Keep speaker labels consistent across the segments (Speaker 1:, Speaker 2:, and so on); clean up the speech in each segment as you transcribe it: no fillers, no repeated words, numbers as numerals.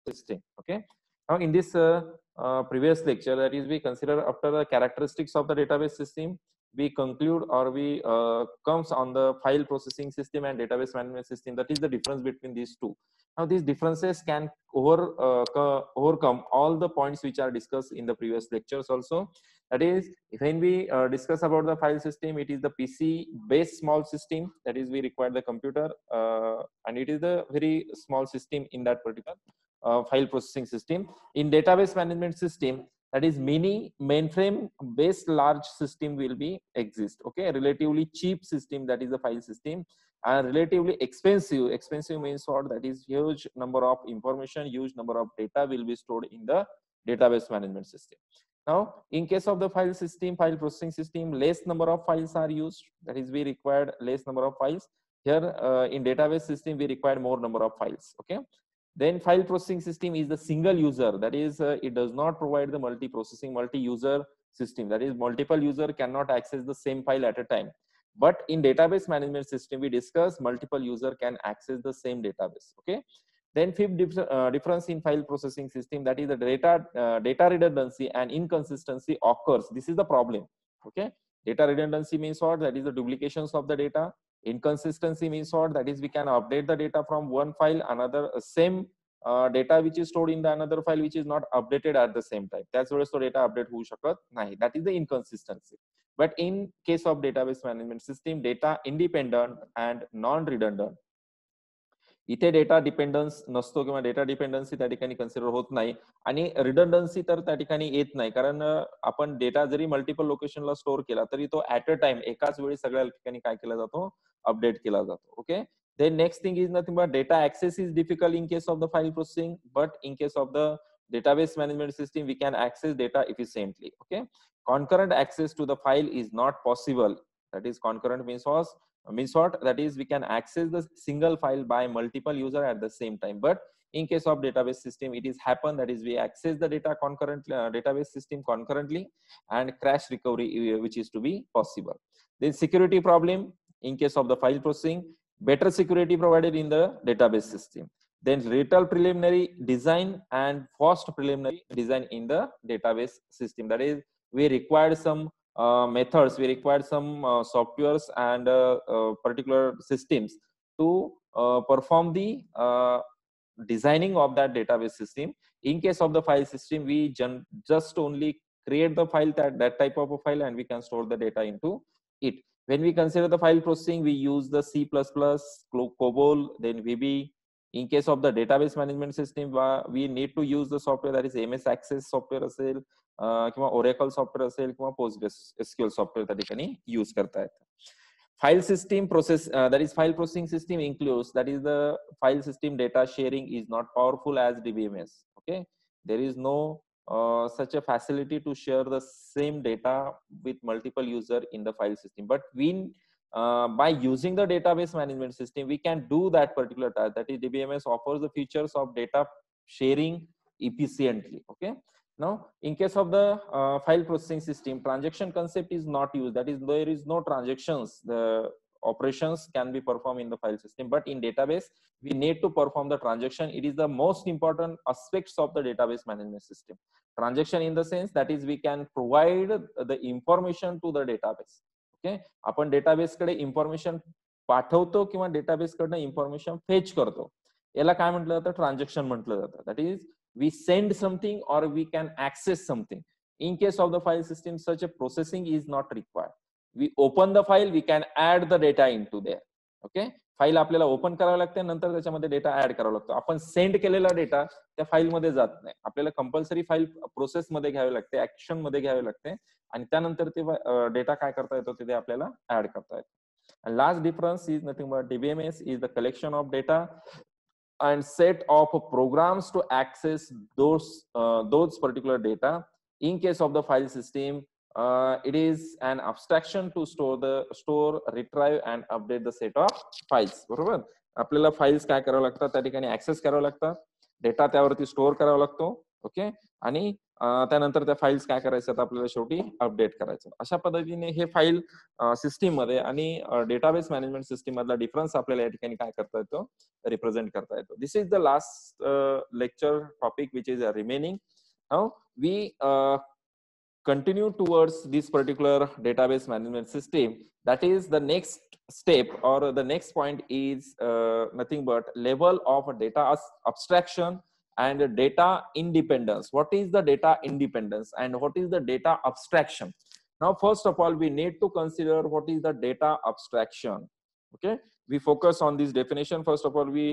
Speaker 1: system. Okay. Now in this previous lecture, that is, we consider after the characteristics of the database system, we conclude or we comes on the file processing system and database management system. That is the difference between these two. Now these differences can overcome all the points which are discussed in the previous lectures also. That is, when we discuss about the file system, it is the PC based small system. That is, we require the computer and it is the very small system in that particular file processing system. In database management system, that is, many mainframe based large system will be exist. Okay, relatively cheap system, that is the file system, and relatively expensive. Expensive means what? That is, huge number of information, huge number of data will be stored in the database management system. Now, in case of the file system, file processing system, less number of files are used. That is, we required less number of files. Here in database system, we require more number of files. Okay. Then file processing system is the single user. That is, it does not provide the multi-processing, multi-user system. That is, multiple user cannot access the same file at a time. But in database management system, we discuss multiple user can access the same database. Okay. Then fifth difference in file processing system, that is the data redundancy and inconsistency occurs. This is the problem. Okay. Data redundancy means what? That is the duplications of the data. Inconsistency means what? That is, we can update the data from one file, another same data which is stored in the another file which is not updated at the same time. That's where so data update होऊ शकत नाही. That is the inconsistency. But in case of database management system, data independent and non-redundant. इथे data dependence नसतो किंवा data dependency त्या ठिकाणी consider होत नाही आणि रिडंडन्सी तर त्या ठिकाणी येत नाही, कारण आपण डेटा जरी मल्टिपल लोकेशनला स्टोअर केला तरी तो ऍट अ टाइम एकाच वेळी सगळ्या ठिकाणी काय केला जातो? अपडेट केला जातो. Okay. Then next thing is nothing but data access is difficult in case of the file processing, but in case of the database management system, we can access data efficiently. Okay. Concurrent access to the file is not possible. That is, concurrent means what? That is, we can access the single file by multiple user at the same time. But in case of database system, it is happen, that is, we access the data concurrently, database system concurrently, and crash recovery which is to be possible. Then security problem in case of the file processing, better security provided in the database system. Then little preliminary design and fast preliminary design in the database system. That is, we required some methods, we required some softwares and particular systems to perform the designing of that database system. In case of the file system, we just only create the file, that type of a file, and we can store the data into it. When we consider the file processing, we use the C++, COBOL, then VB. In case of the database management system, we need to use the software, that is MS Access software असेल किंवा Oracle software असेल किंवा PostgreSQL software त्या ठिकाणी use करता येतं. File system process, that is, file processing system includes, that is, the file system data sharing is not powerful as DBMS. Okay, there is no such a facility to share the same data with multiple user in the file system. But we by using the database management system, we can do that particular task. That is, DBMS offers the features of data sharing efficiently. Okay. Now, in case of the file processing system, transaction concept is not used. That is, there is no transactions. The operations can be performed in the file system, but in database, we need to perform the transaction. It is the most important aspects of the database management system. Transaction in the sense, that is, we can provide the information to the database. Okay, आपण database कडे information पाठवतो किंवा database कडनं information fetch करतो, याला काय म्हटलं जातं? ट्रान्झॅक्शन म्हटलं जातं. That is, we send something or we can access something. In case of the file system, such a processing is not required. We open the file, we can add the data into there. Okay, file आपल्याला open करावं लागते, नंतर त्याच्यामध्ये data add करावा लागतो. आपण send केलेला data त्या फाईल मध्ये जात नाही, आपल्याला कंपल्सरी फाईल प्रोसेस मध्ये घ्यावी लागते, ऍक्शन मध्ये घ्यावी लागते, आणि त्यानंतर ते डेटा काय करता येतो ते आपल्याला ऍड करता येतो. And last difference is nothing but DBMS is the collection of data and set of programs to access those particular data. In case of the file system, it is an abstraction to store, retrieve and update the set of files. बरोबर, आपल्याला files काय करावं लागतात, त्या ठिकाणी access करावं लागतं, data त्यावरती स्टोअर करावा लागतो. ओके, आणि त्यानंतर त्या फाईल्स काय करायचं आपल्याला शेवटी अपडेट करायचं. अशा पद्धतीने हे फाईल सिस्टीम मध्ये आणि डेटाबेस मॅनेजमेंट सिस्टीम मधला डिफरन्स आपल्याला या ठिकाणी काय करता येतो, रिप्रेझेंट करता येतो. This is the last lecture topic which is remaining. Now we continue towards this particular database management system. That is the next step, or the next point is nothing but level of data abstraction and data independence. What is the data independence and what is the data abstraction? Now first of all we need to consider what is the data abstraction. Okay, we focus on this definition. First of all we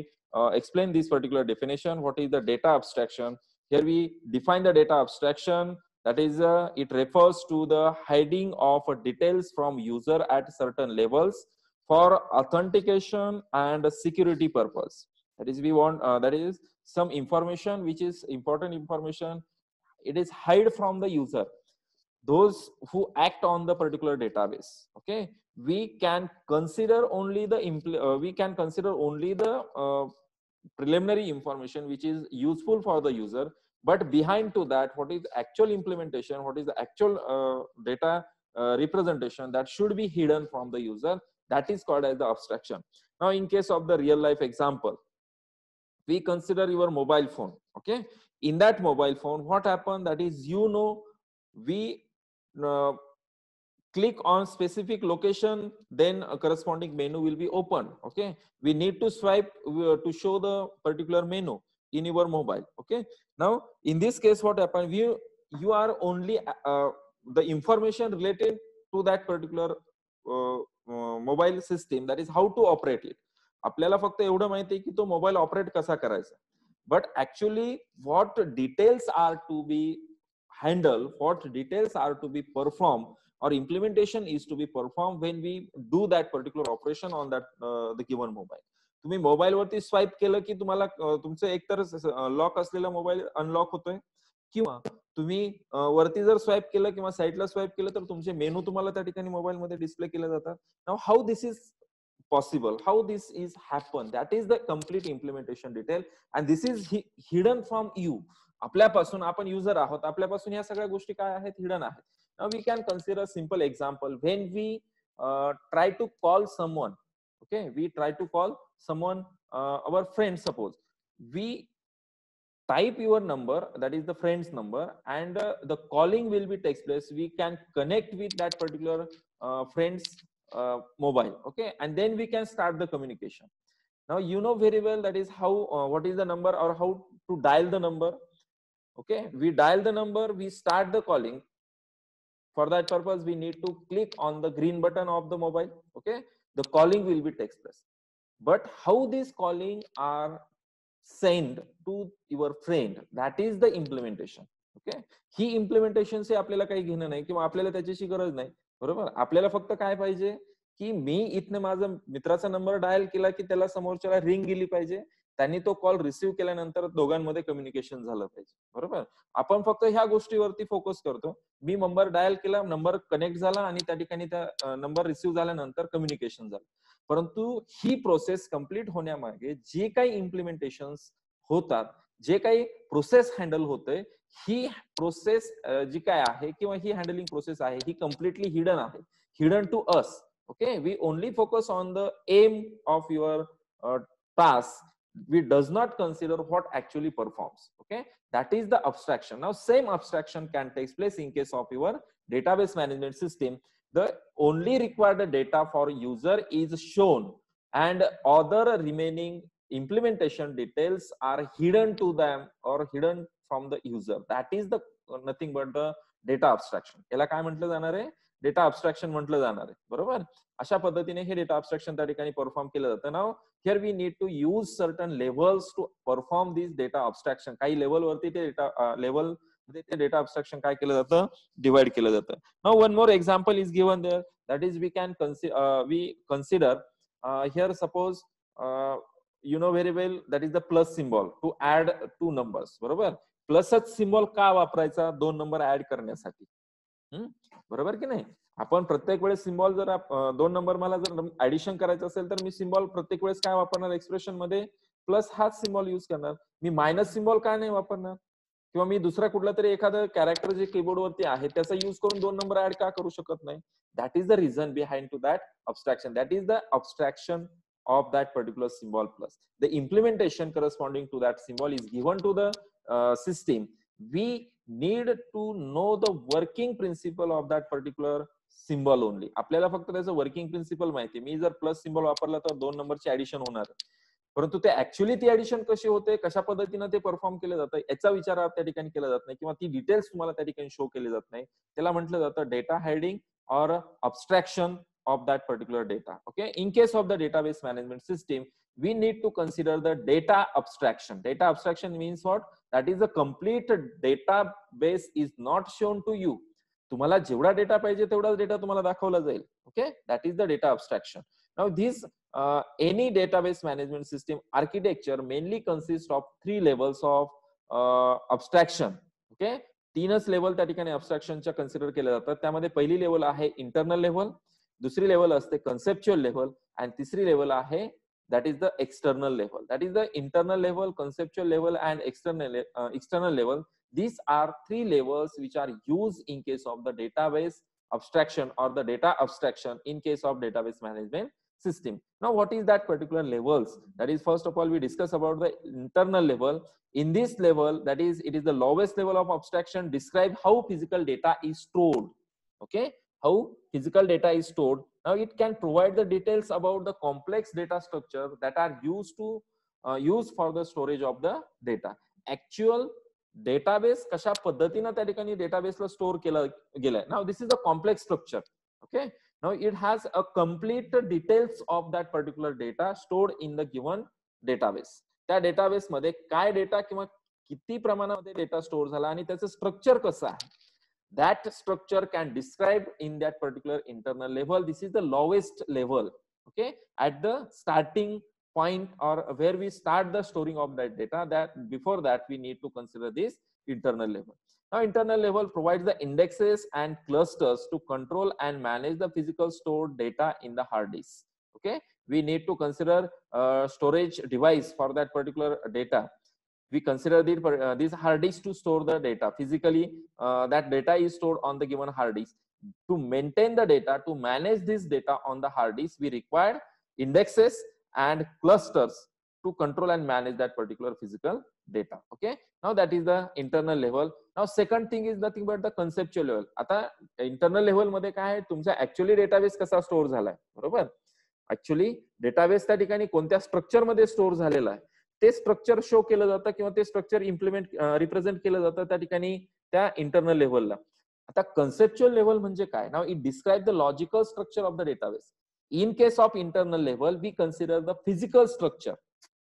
Speaker 1: explain this particular definition. What is the data abstraction? Here we define the data abstraction. That is, it refers to the hiding of details from user at certain levels for authentication and security purpose. That is, we want that is some information which is important information. It is hide from the user, those who act on the particular database. Okay, we can consider only the preliminary information which is useful for the user. But behind to that, what is the actual implementation, what is the actual data representation, that should be hidden from the user. That is called as the abstraction. Now in case of the real life example, we consider your mobile phone. Okay, in that mobile phone, what happened, that is, we click on specific location, then a corresponding menu will be open. Okay, we need to swipe to show the particular menu in your mobile. Okay, now in this case what happened, you are only the information related to that particular mobile system, that is how to operate it. आपल्याला फक्त एवढं माहिती आहे की तो mobile operate कसा करायचा. But actually what details are to be handled, what details are to be performed, or implementation is to be performed when we do that particular operation on that the given mobile. तुम्ही mobile वरती swipe केलं की तुम्हाला तुमचं एकतर lock असलेला mobile unlock होतोय, किंवा तुम्ही वरती जर स्वाईप केलं किंवा साईडला स्वाईप केलं तर तुमचे मेनू तुम्हाला त्या ठिकाणी मोबाईल मध्ये डिस्प्ले केले जातात. Now how this is possible, how this is happen, that is the complete implementation detail, and this is hidden from you. आपल्यापासून, आपण युजर आहोत, आपल्यापासून या सगळ्या गोष्टी काय आहेत, हिडन आहेत. Now we can consider a simple example. When we try to call someone, okay, we try to call someone, our friend, suppose we type your number, that is the friend's number, and the calling will be takes place. We can connect with that particular friend's mobile. Okay, and then we can start the communication. Now you know very well that is how what is the number, or how to dial the number. Okay, we dial the number, we start the calling. For that purpose we need to click on the green button of the mobile. Okay, the calling will be takes place. But how this calling are sent to your friend, that is the implementation. Okay, he implementation से आपल्याला काही घेणं नाही किंवा आपल्याला त्याच्याशी गरज नाही. बरोबर, आपल्याला फक्त काय पाहिजे की मी इथने माझा मित्राचा नंबर डायल केला की त्याला समोरच्याला रिंग गेली पाहिजे, त्यांनी तो कॉल रिसीव्ह केल्यानंतर दोघांमध्ये कम्युनिकेशन झालं पाहिजे. बरोबर, आपण फक्त ह्या गोष्टीवरती फोकस करतो. मी नंबर डायल केला, नंबर कनेक्ट झाला आणि त्या ठिकाणी त्या नंबर रिसीव्ह झाल्यानंतर कम्युनिकेशन झालं. परंतु ही प्रोसेस कंप्लीट होण्यामागे जे काही इम्प्लिमेंटेशन होतात, जे काही प्रोसेस हँडल होते, ही प्रोसेस जी काय आहे किंवा ही हँडलिंग प्रोसेस आहे, ही कम्प्लिटली हिडन आहे, hidden to us. Okay, we only focus on the aim of your task. We does not consider what actually performs. Okay, that is the abstraction. Now same abstraction can take place in case of your database management system. The only required data for user is shown, and other remaining implementation details are hidden to them or hidden from the user. That is the nothing but the data abstraction. याला काय म्हटलं जाणार आहे, data अब्स्ट्रॅक्शन म्हटलं जाणार आहे. बरोबर, अशा पद्धतीने हे डेटा अब्स्ट्रॅक्शन त्या ठिकाणी परफॉर्म केलं जातं. Now here we need to use certain levels to perform this data abstraction. काही लेव्हल वरती ते डेटा लेव्हल मध्ये ते डेटा अब्स्ट्रॅक्शन काय केलं जातं, डिवाइड केलं जातं. Now one more example is given there, that is we consider here suppose you know very well that is the plus symbol to add two numbers. बरोबर, प्लसच सिम्बॉल का वापरायचा, दोन नंबर ऍड करण्यासाठी. बरोबर की नाही, आपण प्रत्येक वेळेस सिम्बॉल जर दोन नंबर मला जर ऍडिशन करायचं असेल तर मी सिम्बॉल प्रत्येक वेळेस काय वापरणार, एक्सप्रेशन मध्ये प्लस हाच सिम्बॉल यूज करणार. मी मायनस सिम्बॉल काय नाही वापरणार, किंवा मी दुसरा कुठला तरी एखादं कॅरेक्टर जे कीबोर्ड वरती आहे त्याचा यूज करून 2 नंबर ऍड का करू शकत नाही? That is the reason behind to that abstraction. That is the abstraction of that particular symbol plus the implementation corresponding to that symbol is given to the system. We need to know the working principle of that particular symbol only. आपल्याला फक्त त्याचं working principle माहिती. मी जर plus symbol वापरला तर 2 नंबरची addition होणार, परंतु ते ऍक्च्युअली ती ऍडिशन कशी होते, कशा पद्धतीने ते परफॉर्म केलं जातं याचा विचार त्या ठिकाणी केला जात नाही, किंवा ती डिटेल्स तुम्हाला त्या ठिकाणी शो केले जात नाही. त्याला म्हटलं जातं data hiding or abstraction of that particular data. Okay, in case of the database management system, we need to consider the data abstraction. Data abstraction means what? That is the complete database is not shown to you. तुम्हाला जेवढा data पाहिजे तेवढाच data तुम्हाला दाखवला जाईल. Okay, that is the data abstraction. Now this any database management system architecture mainly consists of 3 levels of abstraction. Okay, 3च level त्या ठिकाणी अब्स्ट्रॅक्शनच्या कन्सिडर केल्या जातात. त्यामध्ये पहिली लेवल आहे इंटरनल लेवल, दुसरी लेवल असते कन्सेप्च्युअल लेवल, आणि तिसरी लेवल आहे that is the external level. That is the internal level, conceptual level and external level. These are 3 levels which are used in case of the database abstraction or the data abstraction in case of database management system. Now what is that particular levels? That is, first of all we discuss about the internal level. In this level, that is, it is the lowest level of abstraction, describe how physical data is stored. Okay, how physical data is stored. Now it can provide the details about the complex data structure that are used for the storage of the data. Actual database कशा पद्धतीने त्या ठिकाणी डेटाबेसला store केलं गेलंय. Now this is a complex structure. Okay, now it has a complete details of that particular data stored in the given database. त्या database मध्ये काय data किंवा किती प्रमाणामध्ये डेटा स्टोअर झाला आणि त्याचं स्ट्रक्चर कसं आहे, that structure can describe in that particular internal level. This is the lowest level. Okay, at the starting point or where we start the storing of that data, that before that we need to consider this internal level. Now internal level provides the indexes and clusters to control and manage the physical stored data in the hard disk. Okay, we need to consider storage device for that particular data. We consider this hard disk to store the data physically. That data is stored on the given hard disk. To maintain the data, to manage this data on the hard disk, we require indexes and clusters to control and manage that particular physical data. Okay, now that is the internal level. Now second thing is nothing but the conceptual level. आता internal level मध्ये काय आहे, तुमचा actually database कसा store झालाय, बरोबर. Actually database त्या ठिकाणी कोणत्या स्ट्रक्चर मध्ये स्टोअर झालेला आहे ते स्ट्रक्चर शो केलं जातं किंवा ते स्ट्रक्चर रिप्रेझेंट केलं जातं त्या ठिकाणी त्या इंटरनल लेवलला. आता कन्सेप्च्युअल लेवल म्हणजे काय? Now it describe the logical structure of the database. In case of internal level, we consider the physical structure.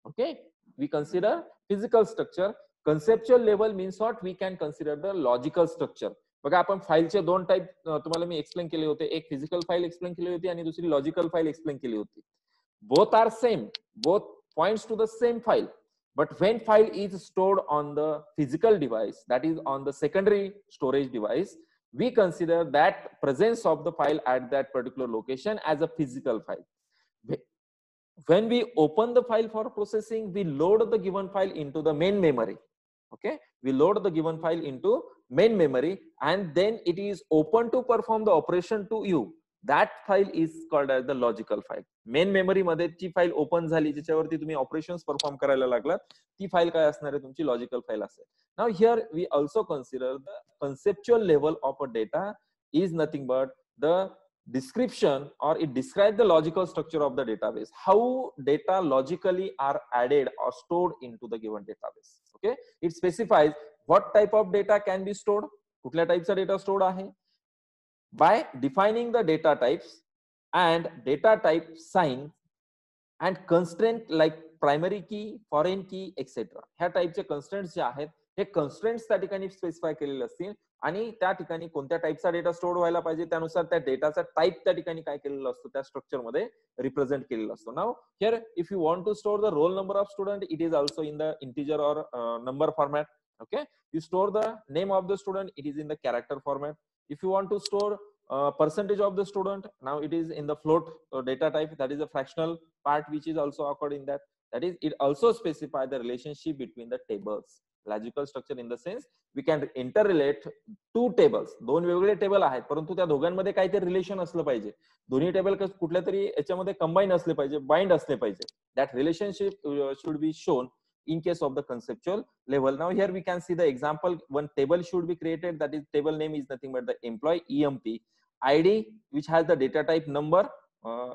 Speaker 1: Okay, we consider physical structure. Conceptual level means what? We can consider the logical structure. बघा, आपण फाईलचे 2 type तुम्हाला मी explain केले होते. एक physical file explain केली होती आणि दुसरी लॉजिकल फाईल एक्सप्लेन केली होती. Both are same, both points to the same file, but when file is stored on the physical device, that is on the secondary storage device, we consider that presence of the file at that particular location as a physical file. When we open the file for processing, we load the given file into the main memory. Okay, we load the given file into main memory and then it is open to perform the operation to you. That file is called as the logical file. Main memory मध्ये जी file open झाली, ज्याच्यावरती तुम्ही operations perform करायला लागलात, ती file काय असणार आहे? तुमची लॉजिकल फाईल असेल. Now here we also consider the conceptual level of a data is nothing but the description, or it describes the logical structure of the database, how data logically are added or stored into the given database. Okay, it specifies what type of data can be stored, कुठल्या टाइपचा data stored आहे, by defining the data types and data type sign and constraint like primary key, foreign key, etc. ह्या टाइपचे constraints जे आहेत हे constraints त्या ठिकाणी specify केलेले असतील आणि त्या ठिकाणी कोणत्या टाइपचा डेटा स्टोअर व्हायला पाहिजे त्यानुसार त्या डेटाचा टाइप त्या ठिकाणी काय केलेला असतो, त्या स्ट्रक्चर मध्ये रिप्रेझेंट केलेला असतो. Now here if you want to store the roll number of student, it is also in the integer or number format. Okay, you store the name of the student, it is in the character format. If you want to store percentage of the student, now it is in the float data type, that is a fractional part which is also occurred in that. That is, it also specify the relationship between the tables. Logical structure in the sense we can interrelate two tables, दोन वेगवेगळे table आहेत परंतु त्या दोघांमध्ये काहीतरी relation असलं पाहिजे, दोन्ही टेबल कुठल्या तरी याच्यामध्ये कंबाईन असले पाहिजे, बाइंड असले पाहिजे. That relationship should be shown in case of the conceptual level. Now here we can see the example, one table should be created, that is table name is nothing but the employee EMP, ID which has the data type number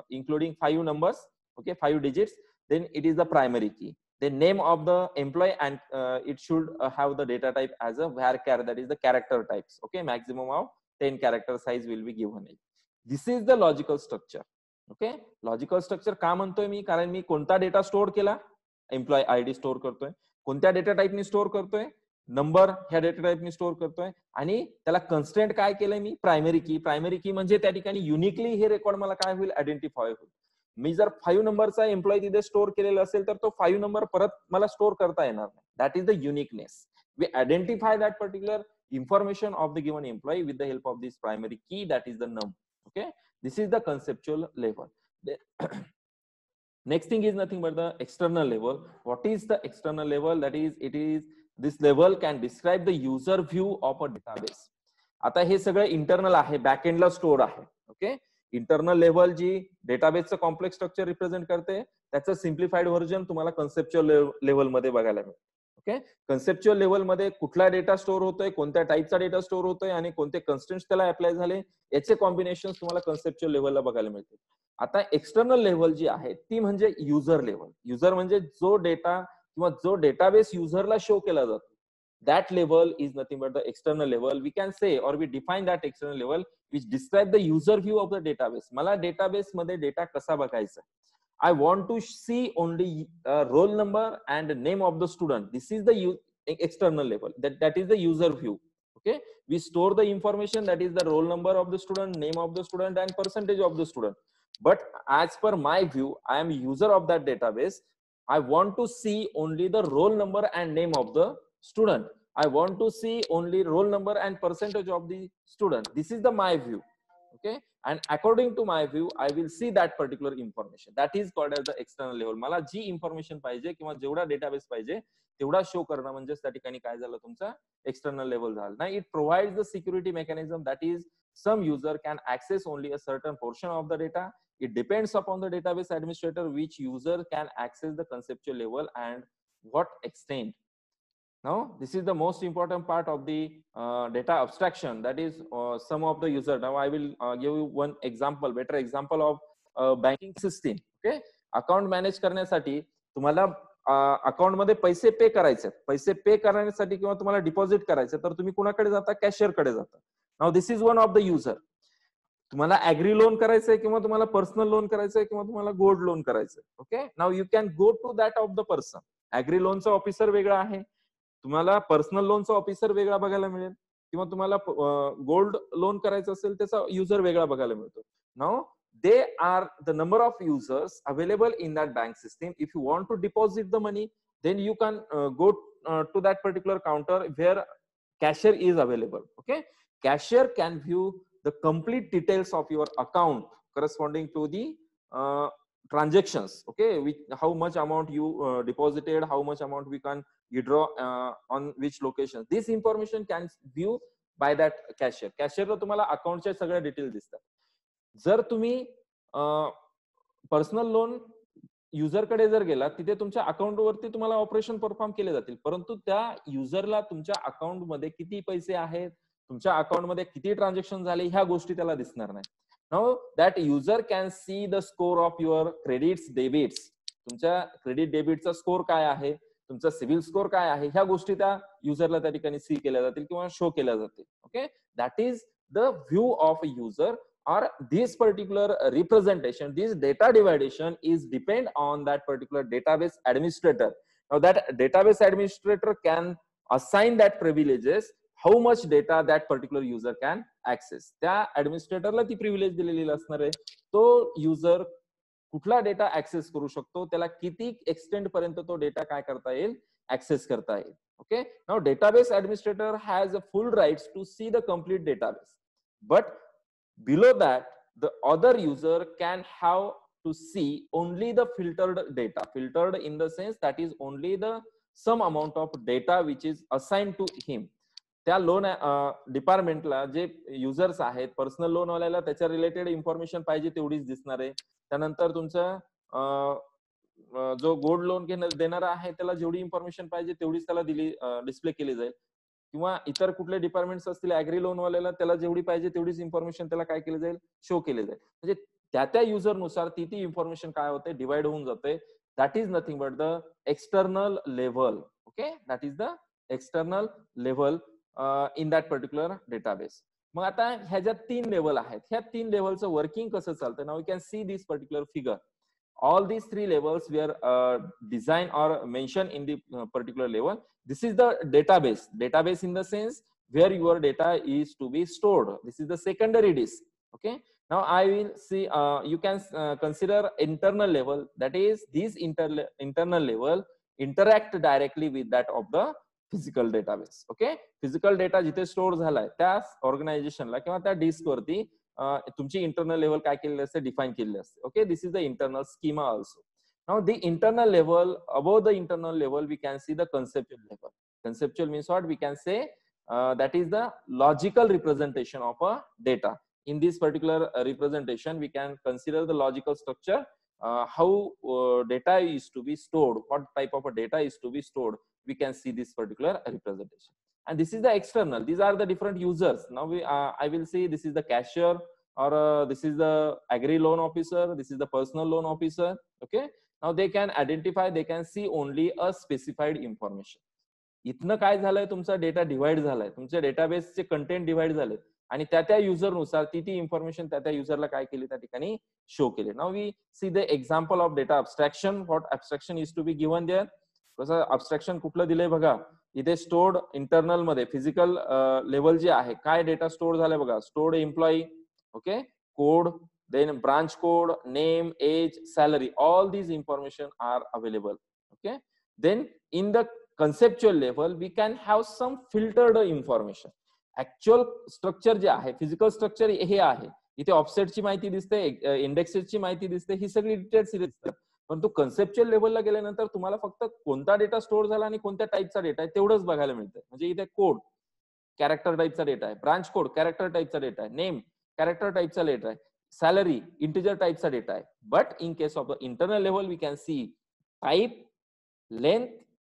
Speaker 1: including 5 numbers, okay, 5 digits, then it is the primary key, the name of the employee, and it should have the data type as a varchar, that is the character types, okay, maximum of 10 character size will be given. This is the logical structure. Okay, logical structure का म्हणतोय मी, कारण मी कोणता data store केला, employ ID store करतोय, कोणत्या data टाइपनी store करतोय, number ह्या data टाइपनी store करतोय, आणि त्याला कन्स्ट्रेंट काय केलंय मी, प्रायमरी की. प्रायमरी की म्हणजे त्या ठिकाणी युनिकली हे रेकॉर्ड मला काय होईल, आयडेंटिफाय होईल. मी जर 5 नंबरचा एम्प्लॉय तिथे स्टोअर केलेला असेल तर तो 5 नंबर परत मला स्टोअर करता येणार नाही. That is the uniqueness. We identify that particular information of the given employee with the help of this primary key, that is the num. Okay, this is the conceptual level. Next thing is nothing but the external level. What is the external level? That is, it is this level can describe the user view of a database. आता हे सगळं internal आहे, बॅकएंडला store आहे. Okay, internal level जी डेटाबेसचं complex structure represent करते, त्याचं simplified version तुम्हाला conceptual level मध्ये बघायला मिळेल. ओके, कन्सेप्च्युअल लेव्हल मध्ये कुठला डेटा स्टोअर होतोय, कोणत्या टाईपचा डेटा स्टोअर होतोय आणि कोणते कन्स्ट्रेंट्स त्याला अप्लाय झाले, याचे कॉम्बिनेशन तुम्हाला कन्सेप्च्युअल लेव्हलला बघायला मिळते. आता एक्सटर्नल लेव्हल जी आहे ती म्हणजे युजर लेव्हल. युजर म्हणजे जो डेटा किंवा जो डेटाबेस युजरला शो केला जातो, that level is nothing but the external level. We can say or we define that external level which describe the user view of the database. मला database मध्ये data कसा बघायचा, I want to see only roll number and name of the student. This is the external level, that is the user view. Okay, we store the information, that is the roll number of the student, name of the student and percentage of the student. But as per my view, I am user of that database. I want to see only the roll number and name of the student. I want to see only roll number and percentage of the student. This is the my view. Okay, and according to my view I will see that particular information. That is called as the external level. मला जी information पाहिजे किंवा जेवढा database पाहिजे तेवढा show करणं म्हणजे त्या ठिकाणी काय झालं, तुमचा एक्सटर्नल लेवल झालं. ना it provides the security mechanism, that is some user can access only a certain portion of the data. It depends upon the database administrator which user can access the conceptual level and what extent. Now this is the most important part of the data abstraction, that is some of the user. Now I will give you one example, better example of banking system. Okay, account manage करण्यासाठी तुम्हाला account मध्ये पैसे पे करायचे, पैसे पे करण्यासाठी किंवा तुम्हाला डिपॉझिट करायचे तर तुम्ही कुणाकडे जाता, कॅशियर कडे जाता. Now this is one of the user. तुम्हाला ऍग्री लोन करायचंय किंवा तुम्हाला पर्सनल लोन करायचंय किंवा तुम्हाला गोल्ड लोन करायचंय. Okay, now you can go to that of the person. Agri लोनचा ऑफिसर वेगळा आहे, तुम्हाला पर्सनल लोनचा ऑफिसर वेगळा बघायला मिळेल, किंवा तुम्हाला गोल्ड लोन करायचं असेल त्याचा युजर वेगळा बघायला मिळतो. Now they are the number of users available in that bank system. If you want to deposit the money, then you can go to that particular counter where cashier is available. Okay, cashier can view the complete details of your account corresponding to the transactions. Okay, how much amount you deposited, how much amount we can withdraw on which location. This information can view by that cashier. Cashier ला तुम्हाला अकाउंटचे सगळे detail दिसतात. जर तुम्ही personal loan युजरकडे जर गेला, तिथे तुमच्या अकाउंटवरती तुम्हाला ऑपरेशन परफॉर्म केले जातील, परंतु त्या युजरला तुमच्या अकाउंटमध्ये किती पैसे आहेत, तुमच्या अकाउंटमध्ये किती ट्रान्झॅक्शन झाले, ह्या गोष्टी त्याला दिसणार नाही. Now that user can see the score of your credits debits. तुमच्या क्रेडिट डेबिटचा स्कोर काय आहे, तुमचा सिव्हिल स्कोर काय आहे, ह्या गोष्टी त्या युजरला त्या ठिकाणी सी केल्या जातील किंवा शो केल्या जातील. Okay, that is the view of a user. Or this particular representation, this data dividation is depend on that particular database administrator. Now that database administrator can assign that privileges, how much data that particular user can access. त्या administratorला ती privilege दिलेली असणार आहे, तो user कुठला data access करू शकतो, त्याला किती एक्सटेंड पर्यंत तो डेटा काय करता येईल, ऍक्सेस करता येईल. Okay, now database administrator has a full rights to see the complete database, but below that the other user can have to see only the filtered data. Filtered in the sense that is only the some amount of data which is assigned to him. त्या loan डिपार्टमेंटला जे users आहेत, personal loan वाल्याला त्याच्या related information पाहिजे तेवढीच दिसणार आहे. त्यानंतर तुमचं जो गोल्ड लोन देणारा आहे त्याला जेवढी इन्फॉर्मेशन पाहिजे तेवढीच त्याला डिस्प्ले केली जाईल. किंवा इतर कुठले डिपार्टमेंट्स असतील ऍग्री लोन वाल्याला त्याला जेवढी पाहिजे तेवढीच इन्फॉर्मेशन त्याला काय केली जाईल, शो केली जाईल. म्हणजे त्या युजरनुसार ती इन्फॉर्मेशन काय होते, डिवाइड होऊन जाते. That is nothing but the external level. Okay, that is the external level in that particular database. मग आता ह्या ज्या 3 लेवल आहेत, ह्या 3 लेवलचं वर्किंग कसं चालतं. Now you can see this particular figure. All these 3 levels were designed or mentioned in the particular level. This is the database. Database in the sense where your data is to be stored. This is the secondary disk. Okay. Now I will see. You can consider internal level. That is, these internal level interact directly with that of the physical database. Okay. Physical data जिथे store झालाय त्या ऑर्गनायझेशनला किंवा त्या disc वरती तुमची internal level काय केलेली असते, डिफाईन केलेली असते. Okay, this is the internal schema also. Now the internal level, above the internal level we can see the conceptual level. Conceptual means what? We can say that is the logical representation of a data. In this particular representation, we can consider the logical structure, how data is to be stored, what type of a data is to be stored. We can see this particular representation. And this is the external. These are the different users. Now I will say this is the cashier, or this is the agri loan officer, this is the personal loan officer. Okay, now they can identify, they can see only a specified information. इथनं काय झालंय, तुमचा data divide झालाय, तुमच्या डेटाबेसचे content divide झाले आणि त्या युजरनुसार ती युजरला त्या युजरला काय केली, त्या ठिकाणी शो केले. Now we see the example of data abstraction. What abstraction is to be given there. कसं अब्स्ट्रॅक्शन कुठलं दिलंय बघा, इथे स्टोर्ड इंटरनल मध्ये फिजिकल लेवल जे आहे, काय डेटा स्टोर झालाय बघा. Stored employee, okay, code, then branch code, name, age, salary, all these information are available. Okay, then in the conceptual level we can have some filtered information. Actual structure जे आहे, physical structure हे आहे, इथे ऑफसेटची माहिती दिसते, इंडेक्सेसची माहिती दिसते, ही सगळी details दिसतात. परंतु कन्सेप्च्युअल लेवलला गेल्यानंतर तुम्हाला फक्त कोणता डेटा स्टोर झाला आणि कोणत्या टाईपचा डेटा आहे तेवढंच बघायला मिळतं. म्हणजे इथे कोड कॅरेक्टर टाईपचा डेटा आहे, ब्रांच कोड कॅरेक्टर टाईपचा डेटा आहे, नेम कॅरेक्टर टाईपचा डेटा आहे, सॅलरी इंटिजर टाईपचा डेटा आहे. But in case of the internal level we can see type, length,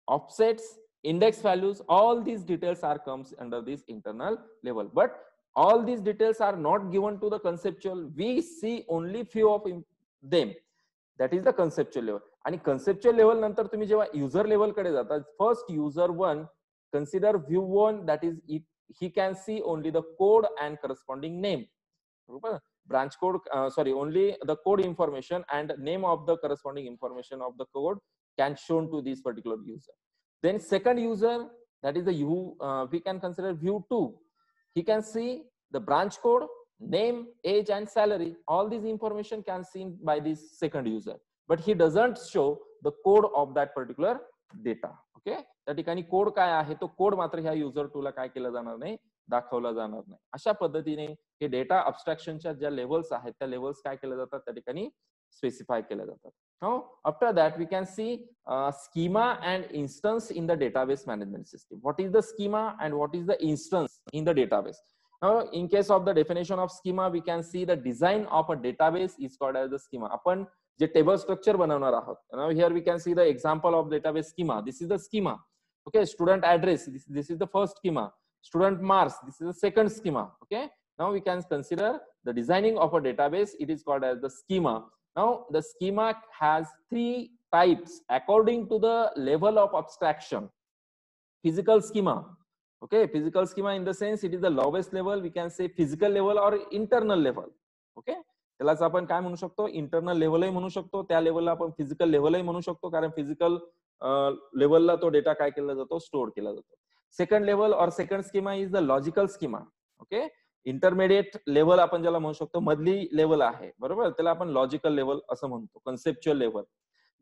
Speaker 1: offsets, index values, all these details are comes under this internal level. But all these details are not given to the conceptual. We see only few of them. That is the conceptual level. आणि conceptual level नंतर तुम्ही जेव्हा user level कडे जाता, first user 1 consider view 1, that is he can see only the code and corresponding name. Branch code, only the code information and name of the corresponding information of the code can shown to this particular user. Then second user, that is the we can consider view 2. He can see the branch code, name, age and salary. All these information can seen by this second user, but he doesn't show the code of that particular data. Okay, त्या ठिकाणी code काय आहे तो code मात्र ह्या user 2 ला काय केलं जाणार नाही, दाखवला जाणार नाही. अशा पद्धतीने हे डेटा अब्स्ट्रॅक्शनच्या ज्या लेवल्स आहेत त्या लेवल्स काय केल्या जातात, त्या ठिकाणी स्पेसिफाय केल्या जातात. Now after that we can see schema and instance in the database management system. What is the schema and what is the instance in the database? Now in case of the definition of schema, we can see the design of a database is called as the schema. आपण जे table structure बनवणार आहोत. Now here we can see the example of database schema. This is the schema. Okay, student address, this is the first schema. Student marks, this is the second schema. Okay, now we can consider the designing of a database. It is called as the schema. Now the schema has 3 types according to the level of abstraction. Physical schema. Okay, physical schema in the sense it is the lowest level. We can say physical level or internal level. Okay, त्यालाच आपण काय म्हणू शकतो, internal लेवलही म्हणू शकतो, त्या लेवलला आपण फिजिकल लेवलही म्हणू शकतो, कारण फिजिकल लेवलला तो डेटा काय केला जातो, स्टोर केला जातो. सेकंड लेवल और second schema is the logical schema. Okay, intermediate level आपण ज्याला म्हणू शकतो, मधली लेवल आहे, बरोबर, त्याला आपण लॉजिकल लेवल असं म्हणतो, conceptual level.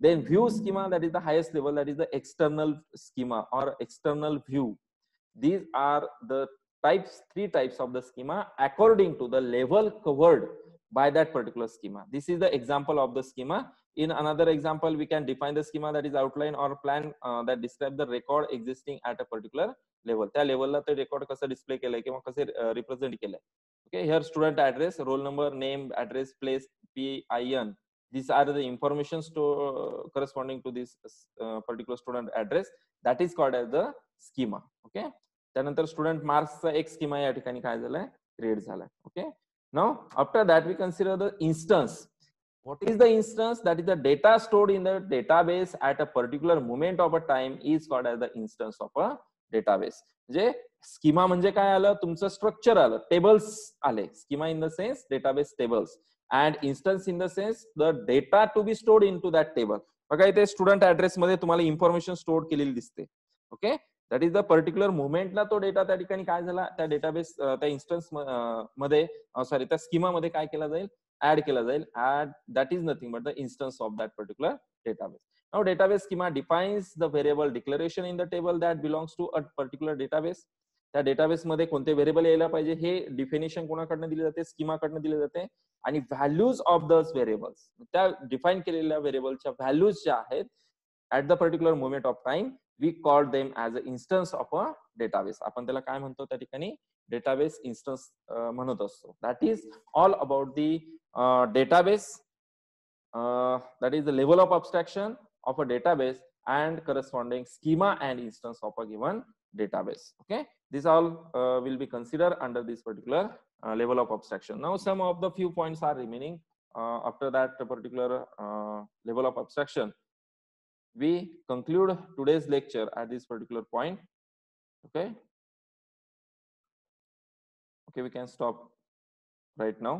Speaker 1: Then view schema, that is the highest level, that is the external schema or external view. These are the 3 types of the schema according to the level covered by that particular schema. This is the example of the schema. In another example, we can define the schema that is outline or plan that describe the record existing at a particular level. त्या लेवलला ते record कसं display केलंय किंवा कसे represent केलंय. Okay, here student address, roll number, name, address, place, PIN. These are the information corresponding to this particular student address. That is called as the schema. Okay. त्यानंतर student मार्क्सचा एक schema या ठिकाणी काय झालाय क्रिएट झालाय. Okay. Now after that we consider the instance. What is the instance? That is the data stored in the database at a particular moment of a time is called as the instance of a database. म्हणजे schema म्हणजे काय आलं तुमचं structure आलं tables आले. Schema in the sense database tables and instance in the sense the data to be stored into that table. बघा इथे student address मध्ये तुम्हाला इन्फॉर्मेशन स्टोर केलेली दिसते. Okay. That is the particular मुवमेंटला तो डेटा त्या ठिकाणी काय झाला त्या डेटाबेस त्या इन्स्टन्स मध्ये सॉरी त्या स्कीमा मध्ये काय केला जाईल ऍड केला जाईल. Add that is nothing but the instance of that particular database. Now database schema defines the variable declaration in the table that belongs to a particular database. त्या database मध्ये कोणते व्हेरिएबल यायला पाहिजे हे डिफिनेशन कोणाकडनं दिले जाते स्कीमाकडनं दिले जाते आणि व्हॅल्यूज ऑफ दस व्हेरिएबल्स त्या डिफाईन केलेल्या व्हेरिएबलच्या व्हॅल्यूज ज्या आहेत at the particular moment of time we call them as a instance of a database. आपण त्याला काय म्हणतो त्या ठिकाणी डेटाबेस इन्स्टन्स म्हणत असतो. That is all about the database. That is the level of abstraction of a database and corresponding schema and instance of a given database. Okay, these all will be considered under this particular level of abstraction. Now some of the few points are remaining after that particular level of abstraction. We conclude today's lecture at this particular point. Okay, we can stop right now.